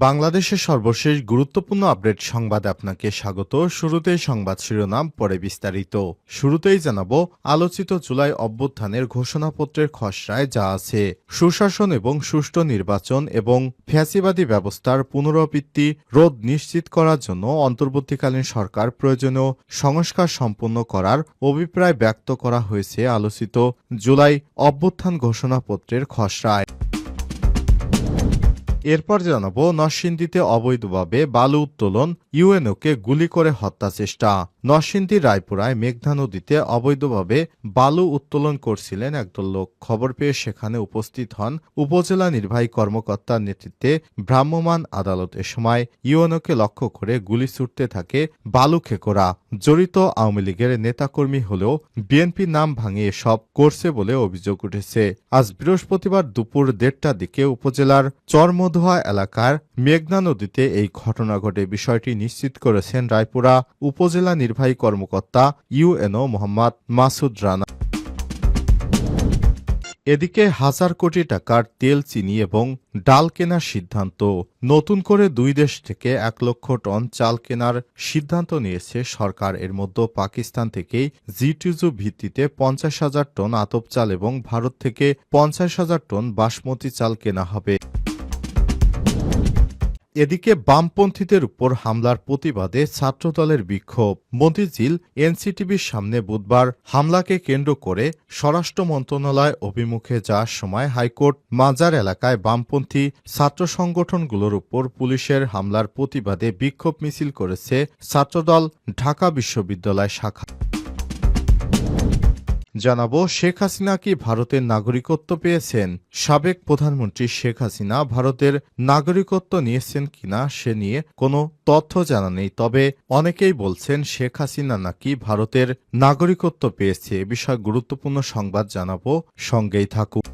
বাংলাদেশের সর্বশেষ গুরুত্বপূর্ণ আপডেট সংবাদে আপনাকে স্বাগত। শুরুতেই সংবাদ শিরোনাম, পরে বিস্তারিত। শুরুতেই জানাবো আলোচিত জুলাই অভ্যুত্থানের ঘোষণাপত্রের খসড়ায় যা আছে। সুশাসন এবং সুষ্ঠু নির্বাচন এবং ফ্যাসিবাদী ব্যবস্থার পুনরাবৃত্তি রোধ নিশ্চিত করার জন্য অন্তর্বর্তীকালীন সরকার প্রয়োজনীয় সংস্কার সম্পন্ন করার অভিপ্রায় ব্যক্ত করা হয়েছে আলোচিত জুলাই অভ্যুত্থান ঘোষণাপত্রের খসড়ায়। এরপর জানাবো নরসিংদীতে অবৈধভাবে বালু উত্তোলন, ইউএনওকে গুলি করে হত্যা চেষ্টা। নরসিংদীর রায়পুরায় মেঘনা নদীতে অবৈধভাবে বালু উত্তোলন করছিলেন একদল লোক। খবর পেয়ে সেখানে উপস্থিত হন উপজেলা নির্বাহী কর্মকর্তার নেতৃত্বে ভ্রাম্যমাণ আদালত। এ সময় ইউএনওকে লক্ষ্য করে গুলি ছুটতে থাকে বালু খেকোরা। জড়িত আওয়ামী লীগের নেতাকর্মী হলেও বিএনপির নাম ভাঙিয়ে এসব করছে বলে অভিযোগ উঠেছে। আজ বৃহস্পতিবার দুপুর 1:30টার দিকে উপজেলার চরমধুয়া এলাকার মেঘনা নদীতে এই ঘটনা ঘটে। বিষয়টি নিশ্চিত করেছেন রায়পুরা উপজেলা নির্বাহী কর্মকর্তা ইউএনও মোহাম্মদ মাসুদ রানা। এদিকে হাজার কোটি টাকার তেল, চিনি এবং ডাল কেনার সিদ্ধান্ত। নতুন করে দুই দেশ থেকে 1 লক্ষ টন চাল কেনার সিদ্ধান্ত নিয়েছে সরকার। এর মধ্যে পাকিস্তান থেকেই জিটুজু ভিত্তিতে 50,000 টন আতপ চাল এবং ভারত থেকে 50,000 টন বাসমতি চাল কেনা হবে। এদিকে বামপন্থীদের উপর হামলার প্রতিবাদে ছাত্রদলের বিক্ষোভ। মতিঝিল এনসিটিভির সামনে বুধবার হামলাকে কেন্দ্র করে স্বরাষ্ট্র মন্ত্রণালয় অভিমুখে যাওয়ার সময় হাইকোর্ট মাজার এলাকায় বামপন্থী ছাত্র সংগঠনগুলোর উপর পুলিশের হামলার প্রতিবাদে বিক্ষোভ মিছিল করেছে ছাত্রদল ঢাকা বিশ্ববিদ্যালয় শাখা। জানাবো শেখ হাসিনা কি ভারতের নাগরিকত্ব পেয়েছেন? সাবেক প্রধানমন্ত্রী শেখ হাসিনা ভারতের নাগরিকত্ব নিয়েছেন কিনা সে নিয়ে কোনো তথ্য জানা নেই। তবে অনেকেই বলছেন শেখ হাসিনা নাকি ভারতের নাগরিকত্ব পেয়েছে। এ বিষয়ে গুরুত্বপূর্ণ সংবাদ জানাবো, সঙ্গেই থাকুন।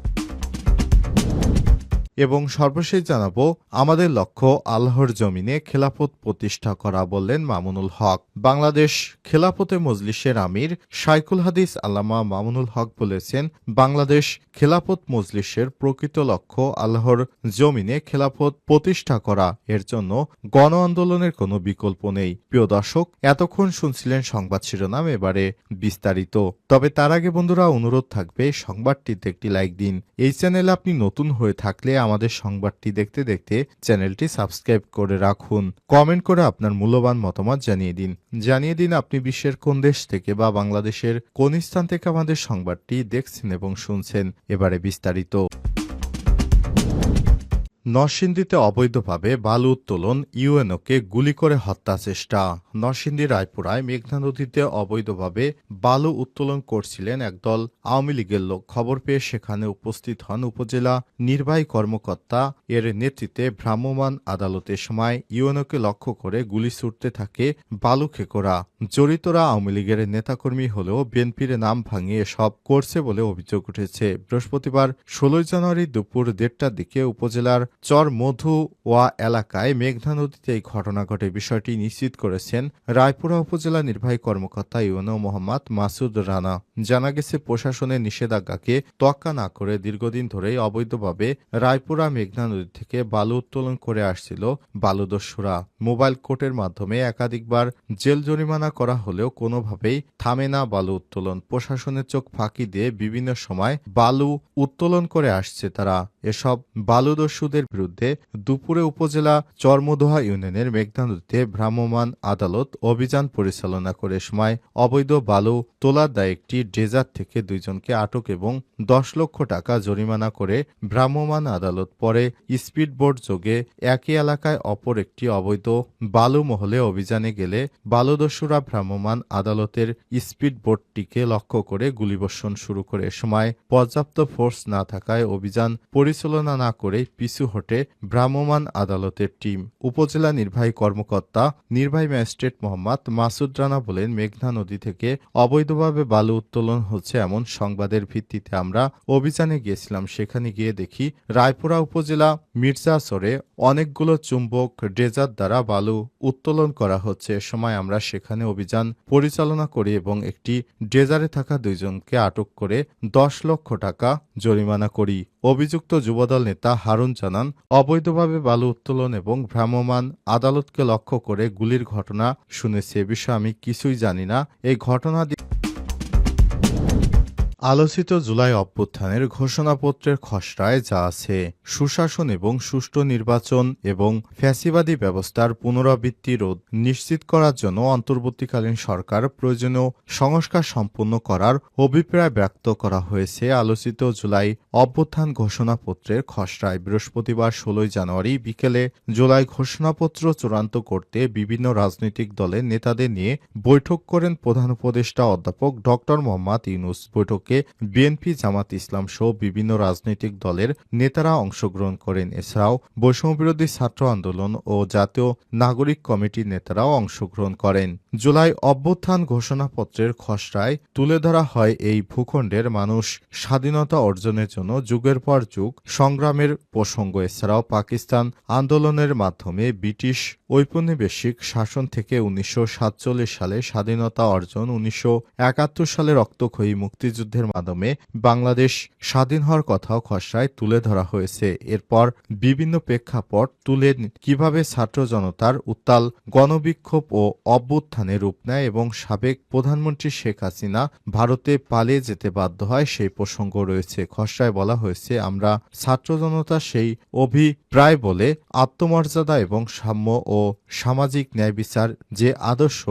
এবং সর্বশেষ জানাবো আমাদের লক্ষ্য আল্লাহর জমিনে খেলাফত প্রতিষ্ঠা করা, বললেন মামুনুল হক। বাংলাদেশ খেলাফতে মজলিসের আমির শাইখুল হাদিস আল্লামা মামুনুল হক বলেছেন, বাংলাদেশ খেলাফত মজলিসের প্রকৃত লক্ষ্য আল্লাহর জমিনে খেলাফত প্রতিষ্ঠা করা। এর জন্য গণ আন্দোলনের কোনো বিকল্প নেই। প্রিয় দর্শক, এতক্ষণ শুনছিলেন সংবাদ শিরোনাম, এবারে বিস্তারিত। তবে তার আগে বন্ধুরা অনুরোধ থাকবে সংবাদটিতে একটি লাইক দিন। এই চ্যানেলে আপনি নতুন হয়ে থাকলে আমাদের সংবাদটি দেখতে দেখতে চ্যানেলটি সাবস্ক্রাইব করে রাখুন। কমেন্ট করে আপনার মূল্যবান মতামত জানিয়ে দিন আপনি বিশ্বের কোন দেশ থেকে বা বাংলাদেশের কোন স্থান থেকে আমাদের সংবাদটি দেখছেন এবং শুনছেন। এবারে বিস্তারিত। নরসিংদীতে অবৈধভাবে বালু উত্তোলন, ইউএনওকে গুলি করে হত্যা চেষ্টা। নরসিংদী রায়পুরায় মেঘনা নদীতে অবৈধভাবে বালু উত্তোলন করছিলেন একদল আওয়ামী লীগের লোক। খবর পেয়ে সেখানে উপস্থিত হন উপজেলা নির্বাহী কর্মকর্তা এর নেতৃত্বে ভ্রাম্যমাণ আদালতের সময় ইউএনওকে লক্ষ্য করে গুলি ছুটতে থাকে বালু খেকোরা। জড়িতরা আওয়ামী লীগের নেতাকর্মী হলেও বিএনপির নাম ভাঙিয়ে সব করছে বলে অভিযোগ উঠেছে। বৃহস্পতিবার 16 জানুয়ারি দুপুর 1:30টার দিকে উপজেলার চরমধুয়া এলাকায় মেঘনা নদীতে এই ঘটনা ঘটে। বিষয়টি নিশ্চিত করেছেন রায়পুরা উপজেলা নির্বাহী কর্মকর্তা ইউএনও মোহাম্মদ মাসুদ রানা। জানা গেছে, প্রশাসনের নিষেধাজ্ঞাকে তোয়াক্কা না করে দীর্ঘদিন ধরেই অবৈধভাবে রায়পুরা মেঘনা নদী থেকে বালু উত্তোলন করে আসছিল বালুদস্যুরা। মোবাইল কোর্টের মাধ্যমে একাধিকবার জেল জরিমানা করা হলেও কোনোভাবেই থামে না বালু উত্তোলন। প্রশাসনের চোখ ফাঁকি দিয়ে বিভিন্ন সময় বালু উত্তোলন করে আসছে তারা। এসব বালুদস্যুদের বিরুদ্ধে দুপুরে উপজেলা চরমধুয়া ইউনিয়নের মেঘনা নদীতে ভ্রাম্যমাণ আদালত অভিযান পরিচালনা করে সময় অবৈধ বালু তোলার দায়ে একটি ড্রেজার থেকে 2 জনকে আটক এবং 10 লক্ষ টাকা জরিমানা করে ভ্রাম্যমাণ আদালত। পরে স্পিডবোট যোগে একই এলাকায় অপর একটি অবৈধ বালু মহলে অভিযানে গেলে বালুদস্যুরা ভ্রাম্যমাণ আদালতের স্পিডবোটটিকে লক্ষ্য করে গুলিবর্ষণ শুরু করে। সময় পর্যাপ্ত ফোর্স না থাকায় অভিযান পরিচালনা না করে পিছু হটে ভ্রাম্যমাণ আদালতের টিম। উপজেলা নির্বাহী কর্মকর্তা নির্বাহী ম্যাজিস্ট্রেট মোহাম্মদ মাসুদ রানা বলেন, মেঘনা নদী থেকে অবৈধভাবে বালু উত্তোলন হচ্ছে এমন সংবাদের ভিত্তিতে আমরা অভিযানে গিয়েছিলাম। সেখানে গিয়ে দেখি রায়পুরা উপজেলা মির্জাচরে অনেকগুলো চুম্বক ড্রেজার দ্বারা বালু উত্তোলন করা হচ্ছে। এ সময় আমরা সেখানে অভিযান পরিচালনা করি এবং একটি ড্রেজারে থাকা 2 জনকে আটক করে 10 লক্ষ টাকা জরিমানা করি। অভিযুক্ত যুবদল নেতা হারুন জানান, জানান, অবৈধভাবে বালু উত্তোলন এবং ভ্রাম্যমাণ আদালতকে লক্ষ্য করে গুলির ঘটনা শুনেছি। এ বিষয়ে আমি কিছুই জানি না। এই ঘটনা আলোচিত জুলাই অভ্যুত্থানের ঘোষণাপত্রের খসড়ায় যা আছে, সুশাসন এবং সুষ্ঠু নির্বাচন এবং ফ্যাসিবাদী ব্যবস্থার পুনরাবৃত্তি রোধ নিশ্চিত করার জন্য অন্তর্বর্তীকালীন সরকার প্রয়োজনীয় সংস্কার সম্পন্ন করার অভিপ্রায় ব্যক্ত করা হয়েছে আলোচিত জুলাই অভ্যুত্থান ঘোষণাপত্রের খসড়ায়। বৃহস্পতিবার ১৬ জানুয়ারি বিকেলে জুলাই ঘোষণাপত্র চূড়ান্ত করতে বিভিন্ন রাজনৈতিক দলের নেতাদের নিয়ে বৈঠক করেন প্রধান উপদেষ্টা অধ্যাপক ড. মোহাম্মদ ইউনূস। বৈঠকে বিএনপি, জামাত ইসলাম সহ বিভিন্ন রাজনৈতিক দলের নেতারা অংশগ্রহণ করেন। এছাড়াও বৈষম্যবিরোধী ছাত্র আন্দোলন ও জাতীয় নাগরিক কমিটির নেতারাও অংশগ্রহণ করেন। জুলাই অভ্যুত্থান ঘোষণাপত্রের খসড়ায় তুলে ধরা হয় এই ভূখণ্ডের মানুষ স্বাধীনতা অর্জনের জন্য যুগের পর যুগ সংগ্রামের প্রসঙ্গ। এছাড়াও পাকিস্তান আন্দোলনের মাধ্যমে ব্রিটিশ ঔপনিবেশিক শাসন থেকে ১৯৪৭ সালে স্বাধীনতা অর্জন, ১৯৭১ সালে রক্তক্ষয়ী মুক্তিযুদ্ধের মাধ্যমে বাংলাদেশ স্বাধীন হওয়ার কথাও খসড়ায় তুলে ধরা হয়েছে। এরপর বিভিন্ন প্রেক্ষাপট তুলে কিভাবে ছাত্র জনতার উত্তাল গণবিক্ষোভ ও অভ্যুত্থানে রূপ নেয় এবং সাবেক প্রধানমন্ত্রী শেখ হাসিনা ভারতে পালিয়ে যেতে বাধ্য হয় সেই প্রসঙ্গ রয়েছে। খসড়ায় বলা হয়েছে, আমরা ছাত্র জনতা সেই অভিপ্রায় বলে আত্মমর্যাদা এবং সাম্য ও সামাজিক ন্যায় বিচার যে আদর্শ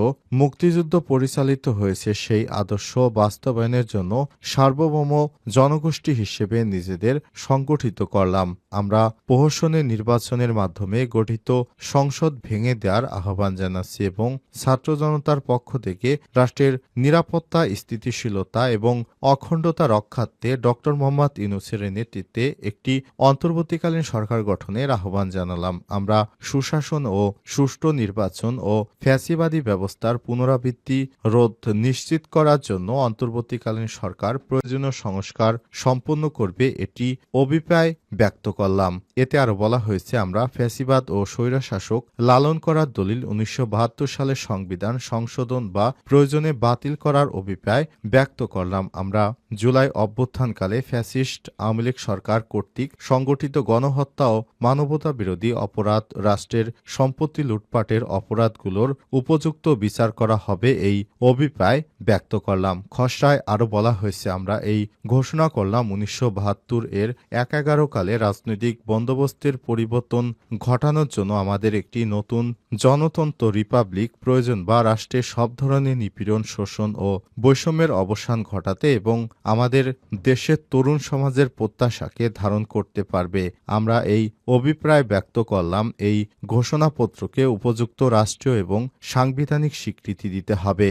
মুক্তিযুদ্ধ পরিচালিত হয়েছে সেই আদর্শ বাস্তবায়নের জন্য সার্বভৌম জনগোষ্ঠী হিসেবে নিজেদের সংগঠিত করলাম। আমরা প্রহসনের নির্বাচনের মাধ্যমে গঠিত সংসদ ভেঙে দেওয়ার আহ্বান জানাচ্ছি এবং ছাত্র জনতার পক্ষ থেকে রাষ্ট্রের নিরাপত্তা, স্থিতিশীলতা এবং অখণ্ডতা রক্ষার্থে ড. মোহাম্মদ ইউনূসের নেতৃত্বে একটি অন্তর্বর্তীকালীন সরকার গঠনের আহ্বান জানালাম। আমরা সুশাসন ও সুষ্ঠু নির্বাচন ও ফ্যাসিবাদী ব্যবস্থার পুনরাবৃত্তি রোধ নিশ্চিত করার জন্য অন্তর্বর্তীকালীন সরকার প্রয়োজনীয় সংস্কার সম্পন্ন করবে, এটি অভিপ্রায় ব্যক্ত করলাম। এতে আরো বলা হয়েছে, আমরা ফ্যাসিবাদ ও স্বৈরশাসক লালন করার দলিল ১৯৭২ সালের সংবিধান সংশোধন বা প্রয়োজনে বাতিল করার অভিপ্রায় ব্যক্ত করলাম। আমরা জুলাই অভ্যুত্থানকালে ফ্যাসিস্ট আওয়ামী লীগ সরকার কর্তৃক সংগঠিত গণহত্যা ও মানবতা বিরোধী অপরাধ, রাষ্ট্রের সম্পত্তি লুটপাটের অপরাধগুলোর উপযুক্ত বিচার করা হবে, এই অভিপ্রায় ব্যক্ত করলাম। খসড়ায় আরো বলা হয়েছে, আমরা এই ঘোষণা করলাম ১৯৭২ এর ১/১১ কালে রাজনৈতিক বন্দোবস্তের পরিবর্তন ঘটানোর জন্য আমাদের একটি নতুন জনতন্ত্র রিপাবলিক প্রয়োজন বা রাষ্ট্রের সব ধরনের নিপীড়ন, শোষণ ও বৈষম্যের অবসান ঘটাতে এবং আমাদের দেশের তরুণ সমাজের প্রত্যাশাকে ধারণ করতে পারবে। আমরা এই অভিপ্রায় ব্যক্ত করলাম, এই ঘোষণাপত্রকে উপযুক্ত রাষ্ট্রীয় এবং সাংবিধানিক স্বীকৃতি দিতে হবে।